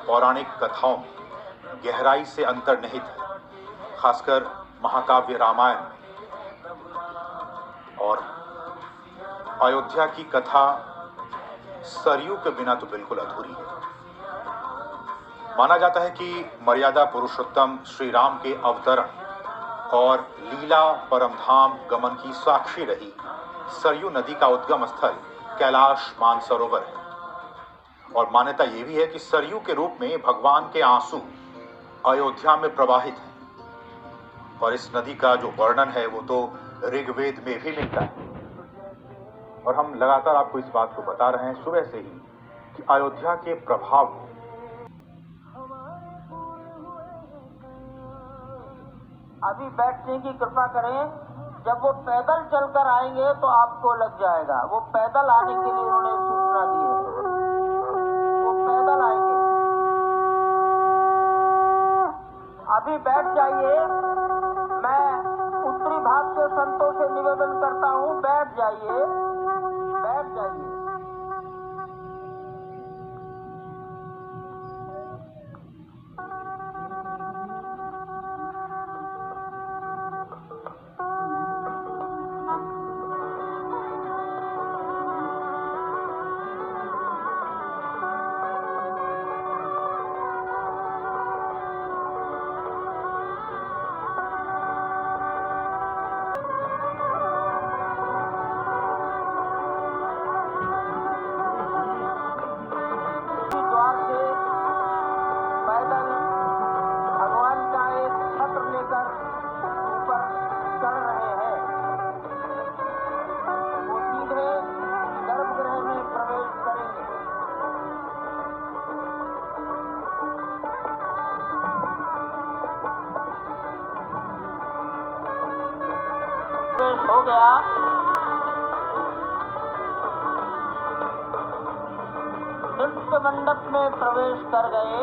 पौराणिक कथाओं में गहराई से अंतर्निहित है, खासकर महाकाव्य रामायण और अयोध्या की कथा सरयू के बिना तो बिल्कुल अधूरी है। माना जाता है कि मर्यादा पुरुषोत्तम श्री राम के अवतरण और लीला परमधाम गमन की साक्षी रही सरयू नदी का उद्गम स्थल कैलाश मानसरोवर है। और मान्यता यह भी है कि सरयू के रूप में भगवान के आंसू अयोध्या में प्रवाहित हैं। और इस नदी का जो वर्णन है वो तो ऋग्वेद में भी मिलता है। और हम लगातार आपको इस बात को बता रहे हैं सुबह से ही कि अयोध्या के प्रभाव अभी बैठने की कृपा करें। जब वो पैदल चलकर आएंगे तो आपको लग जाएगा। वो पैदल आने के लिए उन्होंने सूचना दी है। वो पैदल आएंगे। अभी बैठ जाइए। मैं उत्तरी भाग के संतों से निवेदन करता हूँ, बैठ जाइए, बैठ जाइए। हो गया। नृत्य मंडप में प्रवेश कर गए।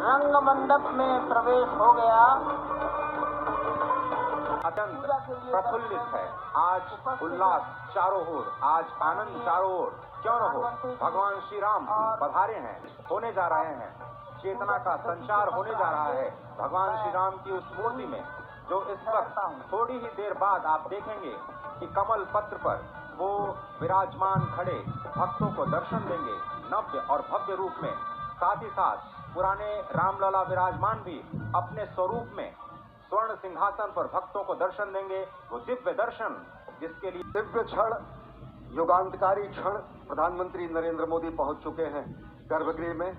रंग मंडप में प्रवेश हो गया। अत्यंत प्रफुल्लित है। आज उल्लास चारों ओर, आज आनंद चारों ओर। क्यों न हो, भगवान श्री राम पधारे हैं, होने जा रहे हैं। चेतना का संचार होने जा रहा है भगवान श्री राम की उस मूर्ति में, जो इस वक्त थोड़ी ही देर बाद आप देखेंगे कि कमल पत्र पर वो विराजमान खड़े भक्तों को दर्शन देंगे नव्य और भव्य रूप में। साथ ही साथ पुराने रामलला विराजमान भी अपने स्वरूप में स्वर्ण सिंहासन पर भक्तों को दर्शन देंगे। वो दिव्य दर्शन जिसके लिए दिव्य क्षण, युगांतकारी क्षण प्रधानमंत्री नरेंद्र मोदी पहुंच चुके हैं गर्भगृह में।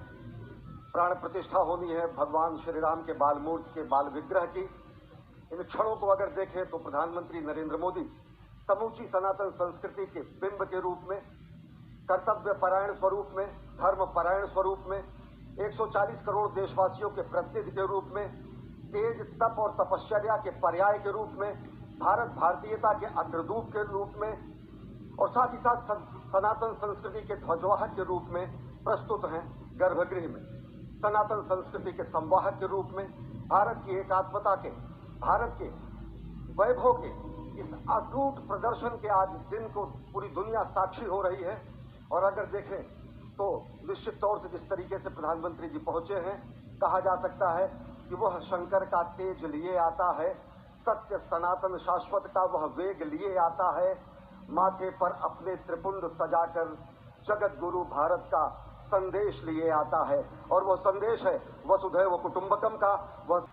प्राण प्रतिष्ठा होनी है भगवान श्री राम के बाल मूर्ति के बाल विग्रह की। इन क्षणों को अगर देखें तो प्रधानमंत्री नरेंद्र मोदी समूची सनातन संस्कृति के बिंब के रूप में, कर्तव्य परायण स्वरूप में, धर्म परायण स्वरूप में, 140 करोड़ देशवासियों के प्रतिनिधि के रूप में, तेज तप और तपश्चर्या के पर्याय के रूप में, भारत भारतीयता के अग्रदूत के रूप में और साथ ही साथ सनातन संस्कृति के ध्वजवाहक के रूप में प्रस्तुत हैं गर्भगृह में। सनातन संस्कृति के संवाहक के रूप में, भारत की एकात्मता के, भारत के वैभव के इस अटूट प्रदर्शन के आज दिन को पूरी दुनिया साक्षी हो रही है। और अगर देखें तो निश्चित तौर से जिस तरीके से प्रधानमंत्री जी पहुंचे हैं, कहा जा सकता है कि वह शंकर का तेज लिए आता है, सत्य सनातन शाश्वत का वह वेग लिए आता है, माथे पर अपने त्रिपुंड सजाकर जगत गुरु भारत का संदेश लिए आता है। और वह संदेश है वसुधैव कुटुंबकम का। वह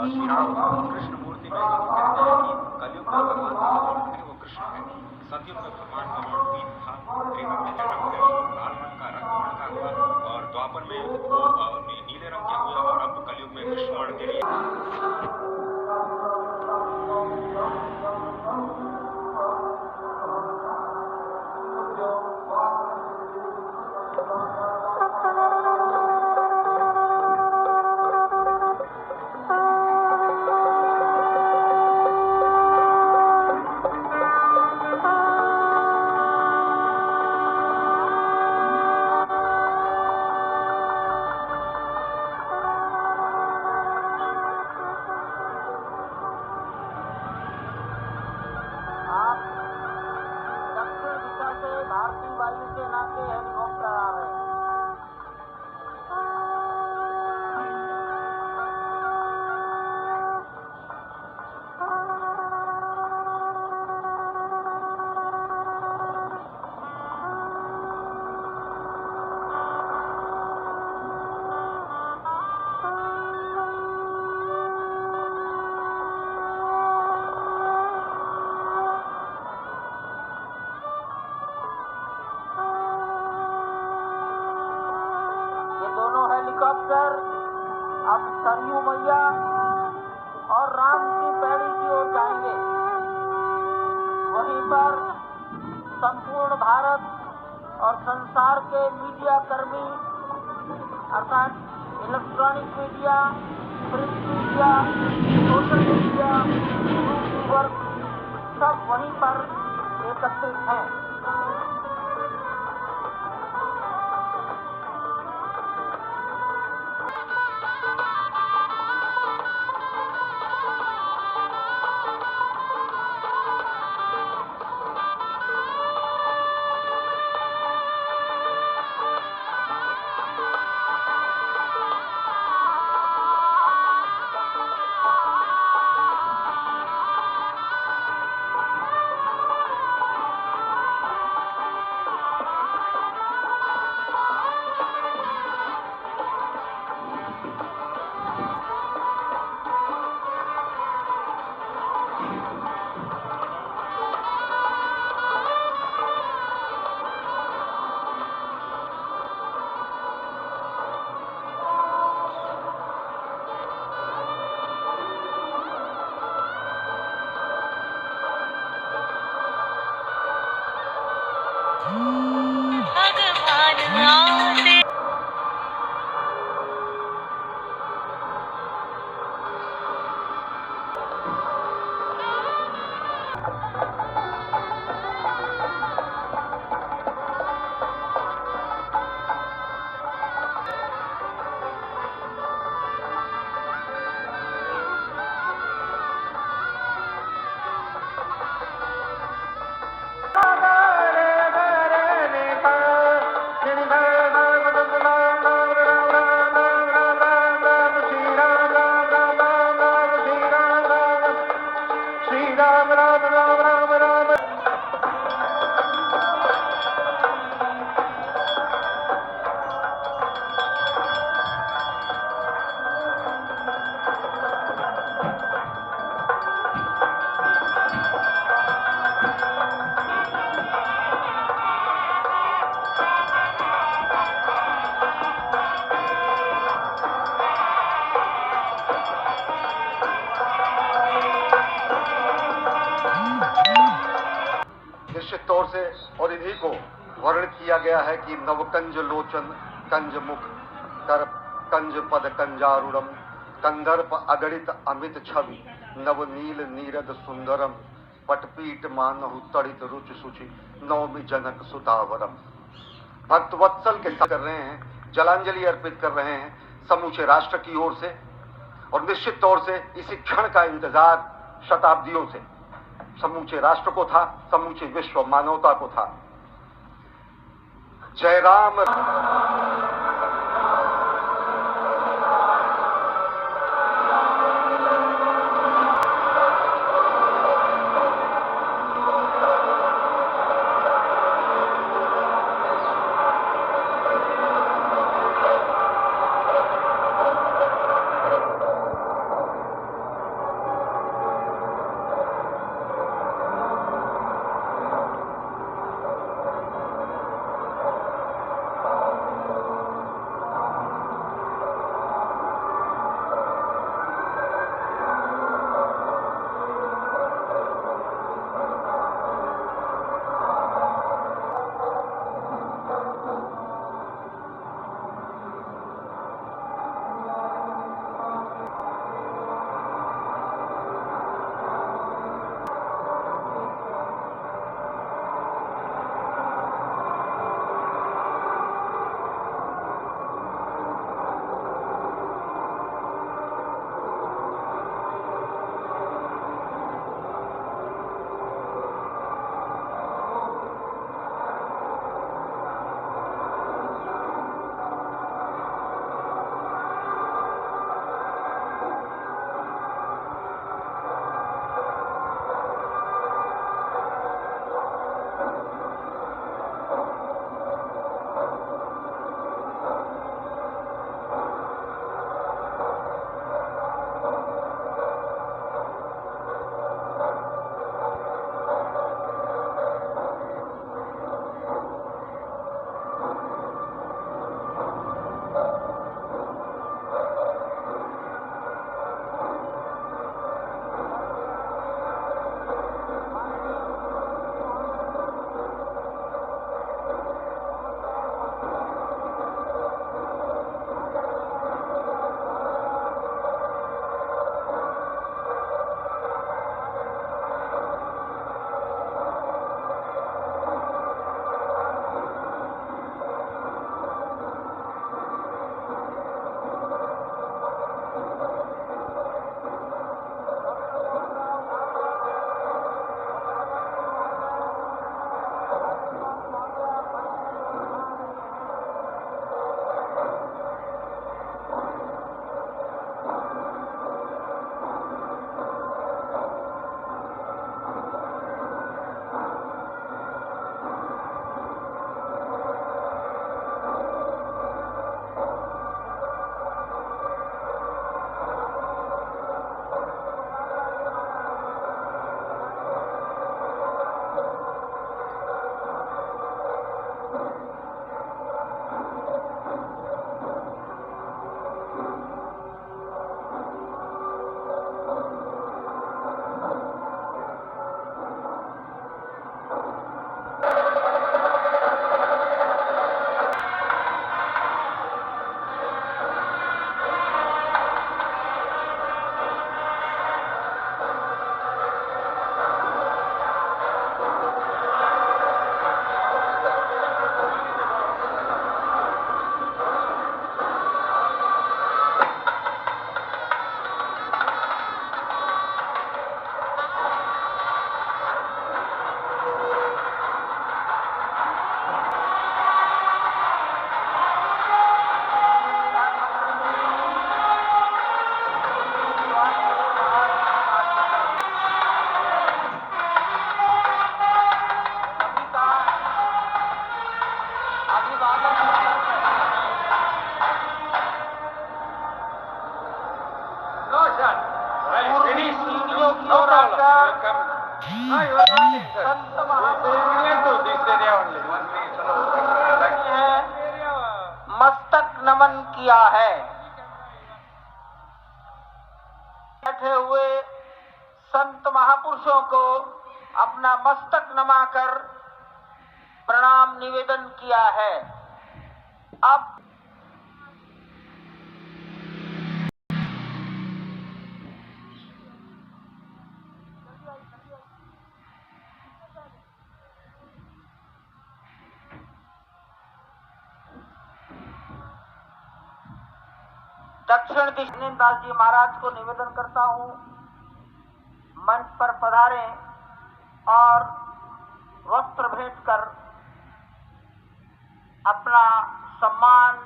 श्री राम कृष्ण मूर्ति में कहते हैं कि कलयुग में भगवान का अवतार है वो कृष्ण है। सतयुग में भगवान का वर्ण पीत था, त्रेता में रंग लाल रंग का रंग का हुआ और द्वापर में वो नीले रंग के हुए और अब कलयुग में कृष्ण वर्ण के लिए सरयू मैया और राम की पैड़ी की ओर जाएंगे। वहीं पर संपूर्ण भारत और संसार के मीडिया कर्मी अर्थात electronic media, print media, social media, YouTuber सब वहीं पर एकत्रित हैं। निश्चित तौर से और इन्हीं को वर्ण किया गया है कि नवकंज लोचन कंज मुख कर कंज पद कंजारूढ़म कंदर्प अगणित अमित छवि नवनील नीरद सुंदरम पटपीट मानहु तड़ित रुचि सुचि नवमी जनक सुतावरम। भक्त वत्सल के साथ कर रहे हैं, जलांजलि अर्पित कर रहे हैं समूचे राष्ट्र की ओर से, और निश्चित तौर से इसी क्षण का इंतजार शताब्दियों से समूचे राष्ट्र को था, समूचे विश्व मानवता को था। जय राम। पूर्वी सीढ़ियों की ओर आकर संत मस्तक नमन किया है। बैठे हुए संत महापुरुषों को अपना मस्तक नमाकर प्रणाम निवेदन किया है। अब दक्षिण दिशा दास जी महाराज को निवेदन करता हूं, मंच पर पधारें और वस्त्र भेंट कर अपना सम्मान,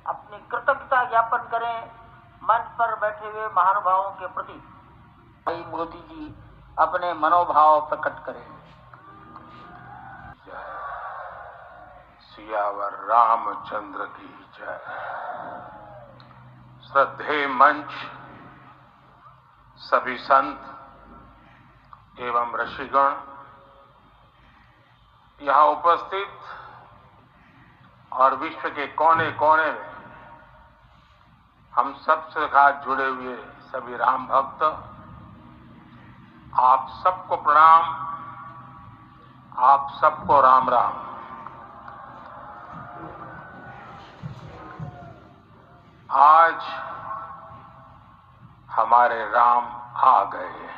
अपनी कृतज्ञता ज्ञापन करें मंच पर बैठे हुए महानुभावों के प्रति। भाई मोदी जी अपने मनोभाव प्रकट करें। सियावर रामचंद्र की जय। श्रद्धेय मंच, सभी संत एवं ऋषिगण, यहाँ उपस्थित और विश्व के कोने कोने में हम सबसे साथ जुड़े हुए सभी राम भक्त, आप सबको प्रणाम, आप सबको राम राम। आज हमारे राम आ गए हैं।